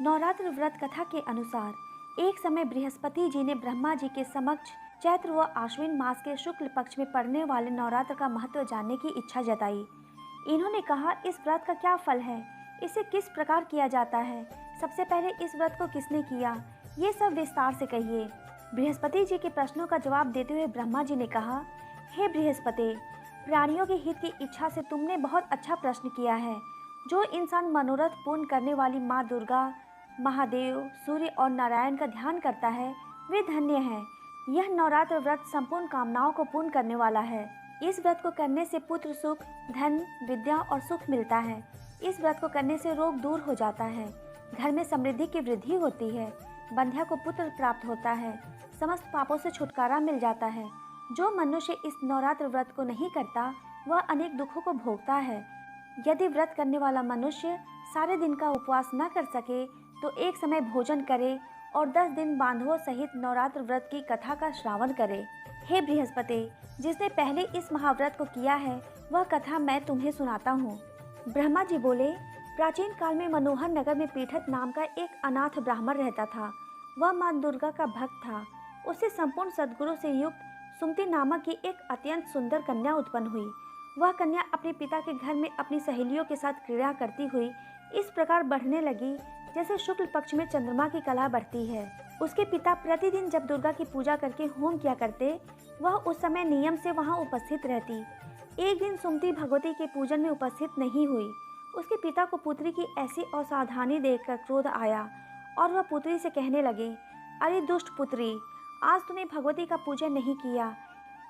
नवरात्र व्रत कथा के अनुसार एक समय बृहस्पति जी ने ब्रह्मा जी के समक्ष चैत्र व आश्विन मास के शुक्ल पक्ष में पड़ने वाले नवरात्र का महत्व जानने की इच्छा जताई। इन्होंने कहा, इस व्रत का क्या फल है, इसे किस प्रकार किया जाता है, सबसे पहले इस व्रत को किसने किया, ये सब विस्तार से कहिए। बृहस्पति जी के प्रश्नों का जवाब देते हुए ब्रह्मा जी ने कहा, हे बृहस्पति, प्राणियों के हित की इच्छा से तुमने बहुत अच्छा प्रश्न किया है। जो इंसान मनोरथ पूर्ण करने वाली माँ दुर्गा, महादेव, सूर्य और नारायण का ध्यान करता है, वे धन्य हैं। यह नवरात्र व्रत संपूर्ण कामनाओं को पूर्ण करने वाला है। इस व्रत को करने से पुत्र सुख, धन, विद्या और सुख मिलता है। इस व्रत को करने से रोग दूर हो जाता है, घर में समृद्धि की वृद्धि होती है, बंध्या को पुत्र प्राप्त होता है, समस्त पापों से छुटकारा मिल जाता है। जो मनुष्य इस नवरात्र व्रत को नहीं करता वह अनेक दुखों को भोगता है। यदि व्रत करने वाला मनुष्य सारे दिन का उपवास न कर सके तो एक समय भोजन करे और 10 दिन बांधवों सहित नवरात्र व्रत की कथा का श्रावण करे। हे बृहस्पति, जिसने पहले इस महाव्रत को किया है वह कथा मैं तुम्हें सुनाता हूँ। ब्रह्मा जी बोले, प्राचीन काल में मनोहर नगर में पीठत नाम का एक अनाथ ब्राह्मण रहता था। वह माँ दुर्गा का भक्त था। उससे संपूर्ण सद्गुरु से युक्त सुमति नामक की एक अत्यंत सुंदर कन्या उत्पन्न हुई। वह कन्या अपने पिता के घर में अपनी सहेलियों के साथ क्रीड़ा करती हुई इस प्रकार बढ़ने लगी जैसे शुक्ल पक्ष में चंद्रमा की कला बढ़ती है। उसके पिता प्रतिदिन जब दुर्गा की पूजा करके होम किया करते, वह उस समय नियम से वहां उपस्थित रहती। एक दिन सुमति भगवती के पूजन में उपस्थित नहीं हुई। उसके पिता को पुत्री की ऐसी असावधानी देखकर क्रोध आया और वह पुत्री से कहने लगे, अरे दुष्ट पुत्री, आज तूने भगवती का पूजन नहीं किया,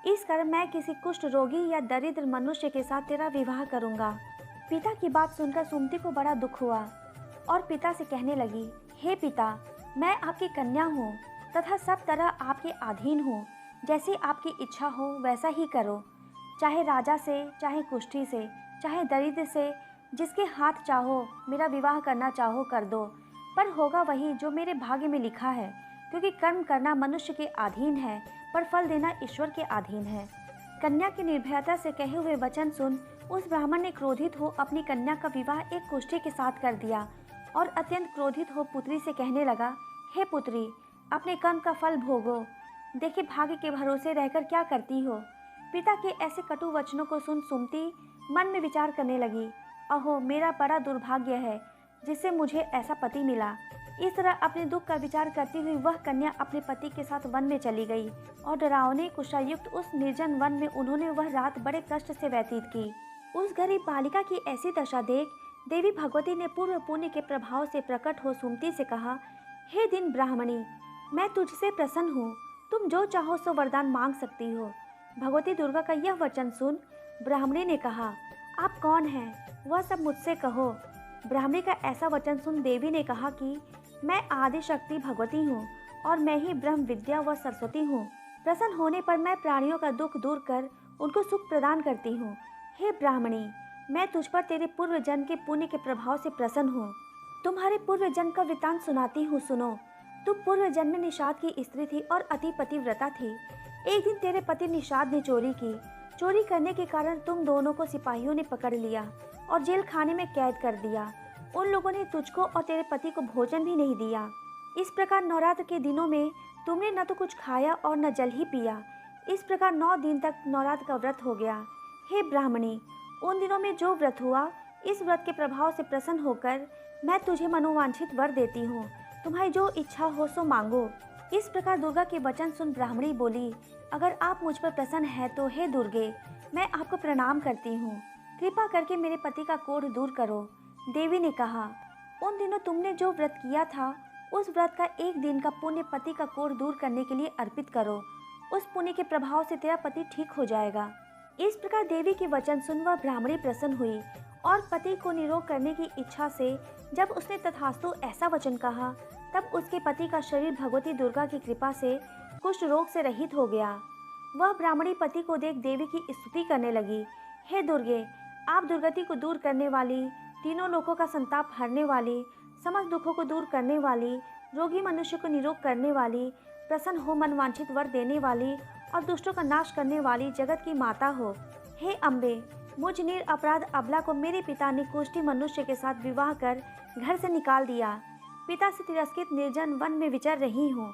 इस कारण मैं किसी कुष्ठ रोगी या दरिद्र मनुष्य के साथ तेरा विवाह करूंगा। पिता की बात सुनकर सुमति को बड़ा दुख हुआ और पिता से कहने लगी, हे पिता, मैं आपकी कन्या हूँ तथा सब तरह आपके अधीन हूँ। जैसी आपकी इच्छा हो वैसा ही करो, चाहे राजा से, चाहे कुष्ठी से, चाहे दरिद्र से, जिसके हाथ चाहो मेरा विवाह करना चाहो कर दो, पर होगा वही जो मेरे भाग्य में लिखा है, क्योंकि कर्म करना मनुष्य के अधीन है पर फल देना ईश्वर के अधीन है। कन्या की निर्भयता से कहे हुए वचन सुन उस ब्राह्मण ने क्रोधित हो अपनी कन्या का विवाह एक कुष्ठी के साथ कर दिया और अत्यंत क्रोधित हो पुत्री से कहने लगा, हे पुत्री, अपने कर्म का फल भोगो, देखिए भाग्य के भरोसे रहकर क्या करती हो। पिता के ऐसे कटु वचनों को सुन सुमति मन में विचार करने लगी, अहो मेरा बड़ा दुर्भाग्य है जिससे मुझे ऐसा पति मिला। इस तरह अपने दुख का विचार करती हुई वह कन्या अपने पति के साथ वन में चली गई और डरावने कुशायुक्त उस निर्जन वन में उन्होंने वह रात बड़े कष्ट से व्यतीत की। उस गरीब बालिका की ऐसी दशा देख देवी भगवती ने पूर्व पुण्य के प्रभाव से प्रकट हो सुमति से कहा, हे दिन ब्राह्मणी, मैं तुझसे प्रसन्न हूँ, तुम जो चाहो सो वरदान मांग सकती हो। भगवती दुर्गा का यह वचन सुन ब्राह्मणी ने कहा, आप कौन हैं, वह सब मुझसे कहो। ब्राह्मणी का ऐसा वचन सुन देवी ने कहा कि मैं आदि शक्ति भगवती हूँ और मैं ही ब्रह्म विद्या व सरस्वती हूँ। प्रसन्न होने पर मैं प्राणियों का दुख दूर कर उनको सुख प्रदान करती हूँ। हे ब्राह्मणी, मैं तुझ पर तेरे पूर्व जन्म के पुण्य के प्रभाव से प्रसन्न हूँ। तुम्हारे पूर्व जन्म का वृत्तांत सुनाती हूँ, सुनो। तुम पूर्व जन्म में निषाद की स्त्री थी और अति पतिव्रता थी। एक दिन तेरे पति निषाद ने चोरी की। चोरी करने के कारण तुम दोनों को सिपाहियों ने पकड़ लिया और जेल खाने में कैद कर दिया। उन लोगों ने तुझको और तेरे पति को भोजन भी नहीं दिया। इस प्रकार नवरात्र के दिनों में तुमने न तो कुछ खाया और न जल ही पिया। इस प्रकार 9 दिन तक नवरात्र का व्रत हो गया। हे ब्राह्मणी, उन दिनों में जो व्रत हुआ, इस व्रत के प्रभाव से प्रसन्न होकर मैं तुझे मनोवांछित वर देती हूँ। तुम्हारी जो इच्छा हो सो मांगो। इस प्रकार दुर्गा के वचन सुन ब्राह्मणी बोली, अगर आप मुझ पर प्रसन्न है तो हे दुर्गे, मैं आपको प्रणाम करती हूँ। कृपा करके मेरे पति का कोढ़ दूर करो। देवी ने कहा, उन दिनों तुमने जो व्रत किया था उस व्रत का एक दिन का पुण्य पति का कोढ़ दूर करने के लिए अर्पित करो। उस पुण्य के प्रभाव से तेरा पति ठीक हो जाएगा। इस प्रकार देवी के वचन सुन वह ब्राह्मणी प्रसन्न हुई और पति को निरोग करने की इच्छा से जब उसने तथास्तु ऐसा वचन कहा, तब उसके पति का शरीर भगवती दुर्गा की कृपा से कुष्ठ रोग से रहित हो गया। वह ब्राह्मणी पति को देख देवी की स्तुति करने लगी, हे दुर्गे, आप दुर्गति को दूर करने वाली, तीनों लोकों का संताप हरने वाली, समस्त दुखों को दूर करने वाली, रोगी मनुष्य को निरोग करने वाली, प्रसन्न हो मनवांछित वर देने वाली और दुष्टों का नाश करने वाली जगत की माता हो। हे अम्बे, मुझ निरपराध अबला को मेरे पिता ने कुष्ठी मनुष्य के साथ विवाह कर घर से निकाल दिया। पिता से तिरस्कृत निर्जन वन में विचर रही हूँ।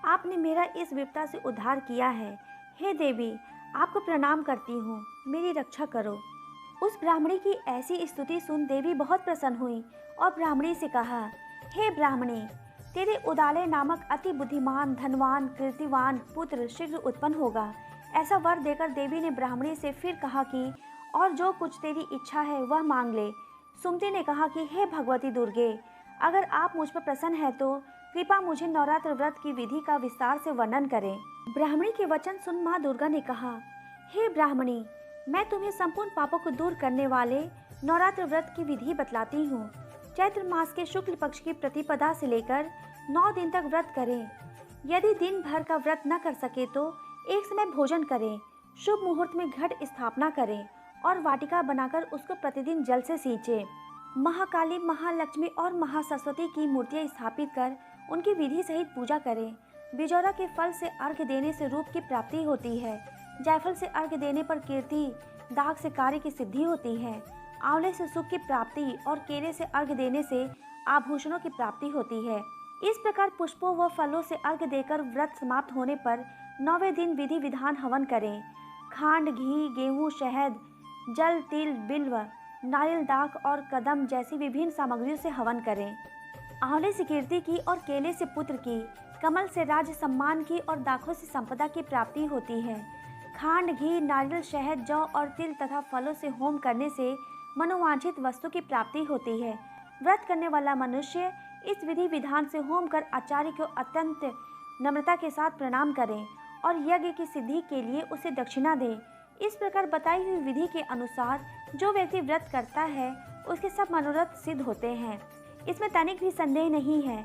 आपने मेरा इस विपदा से उद्धार किया है। हे देवी, आपको प्रणाम करती हूँ, मेरी रक्षा करो। उस ब्राह्मणी की ऐसी स्तुति सुन देवी बहुत प्रसन्न हुई और ब्राह्मणी से कहा, हे ब्राह्मणी, तेरे उदालय नामक अति बुद्धिमान, धनवान, कीर्तिवान पुत्र शीघ्र उत्पन्न होगा। ऐसा वर देकर देवी ने ब्राह्मणी से फिर कहा कि और जो कुछ तेरी इच्छा है वह मांग ले। सुमति ने कहा कि हे भगवती दुर्गे, अगर आप मुझ पर प्रसन्न है तो कृपा मुझे नवरात्र व्रत की विधि का विस्तार से वर्णन करें। ब्राह्मणी के वचन सुन माँ दुर्गा ने कहा, हे ब्राह्मणी, मैं तुम्हें संपूर्ण पापों को दूर करने वाले नवरात्र व्रत की विधि बतलाती हूँ। चैत्र मास के शुक्ल पक्ष की प्रतिपदा से लेकर 9 दिन तक व्रत करें। यदि दिन भर का व्रत न कर सके तो एक समय भोजन करें। शुभ मुहूर्त में घट स्थापना करें और वाटिका बनाकर उसको प्रतिदिन जल से सींचें। महाकाली, महालक्ष्मी और महासरस्वती की मूर्तियां स्थापित कर उनकी विधि सहित पूजा करें। बिजौरा के फल से अर्घ्य देने से रूप की प्राप्ति होती है। जायफल से अर्घ्य देने पर कीर्ति, दाग से कार्य की सिद्धि होती है। आंवले से सुख की प्राप्ति और केले से अर्घ्य देने से आभूषणों की प्राप्ति होती है। इस प्रकार पुष्पों व फलों से अर्घ्य देकर व्रत समाप्त होने पर 9वें दिन विधि विधान हवन करें। खांड, घी, गेहूँ, शहद, जल, तिल, बिल्व, नारियल, दाख और कदम जैसी विभिन्न सामग्रियों से हवन करें। आंवले से कीर्ति की और केले से पुत्र की, कमल से राज्य सम्मान की और दाखों से संपदा की प्राप्ति होती है। खांड, घी, नारियल, शहद, जौ और तिल तथा फलों से होम करने से मनोवांछित वस्तु की प्राप्ति होती है। व्रत करने वाला मनुष्य इस विधि विधान से होम कर आचार्य को अत्यंत नम्रता के साथ प्रणाम करें और यज्ञ की सिद्धि के लिए उसे दक्षिणा दें। इस प्रकार बताई हुई विधि के अनुसार जो व्यक्ति व्रत करता है उसके सब मनोरथ सिद्ध होते हैं। इसमें तनिक भी संदेह नहीं है।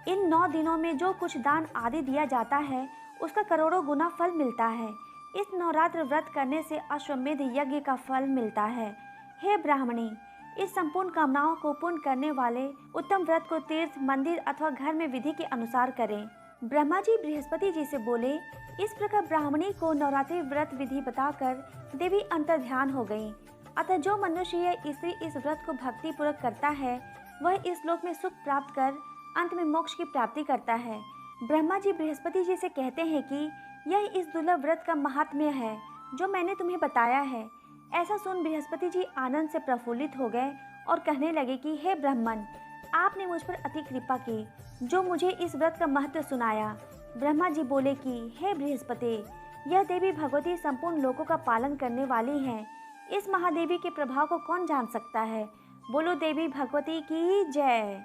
इन 9 दिनों में जो कुछ दान आदि दिया जाता है उसका करोड़ों गुना फल मिलता है। इस नवरात्र व्रत करने से अश्वमेध यज्ञ का फल मिलता है। हे ब्राह्मणी, इस संपूर्ण कामनाओं को पूर्ण करने वाले उत्तम व्रत को तीर्थ, मंदिर अथवा घर में विधि के अनुसार करें। ब्रह्मा जी बृहस्पति जी से बोले। इस प्रकार ब्राह्मणी को नवरात्रि व्रत विधि बताकर देवी अंतर्ध्यान हो गई। अतः जो मनुष्य या स्त्री इस व्रत को भक्ति पूर्वक करता है वह इस लोक में सुख प्राप्त कर अंत में मोक्ष की प्राप्ति करता है। ब्रह्मा जी बृहस्पति जी से कहते हैं कि यह इस दुर्लभ व्रत का महात्म्य है जो मैंने तुम्हें बताया है। ऐसा सुन बृहस्पति जी आनंद से प्रफुल्लित हो गए और कहने लगे कि हे ब्राह्मण, आपने मुझ पर अति कृपा की जो मुझे इस व्रत का महत्व सुनाया। ब्रह्मा जी बोले कि हे बृहस्पति, यह देवी भगवती संपूर्ण लोकों का पालन करने वाली हैं। इस महादेवी के प्रभाव को कौन जान सकता है। बोलो देवी भगवती की जय।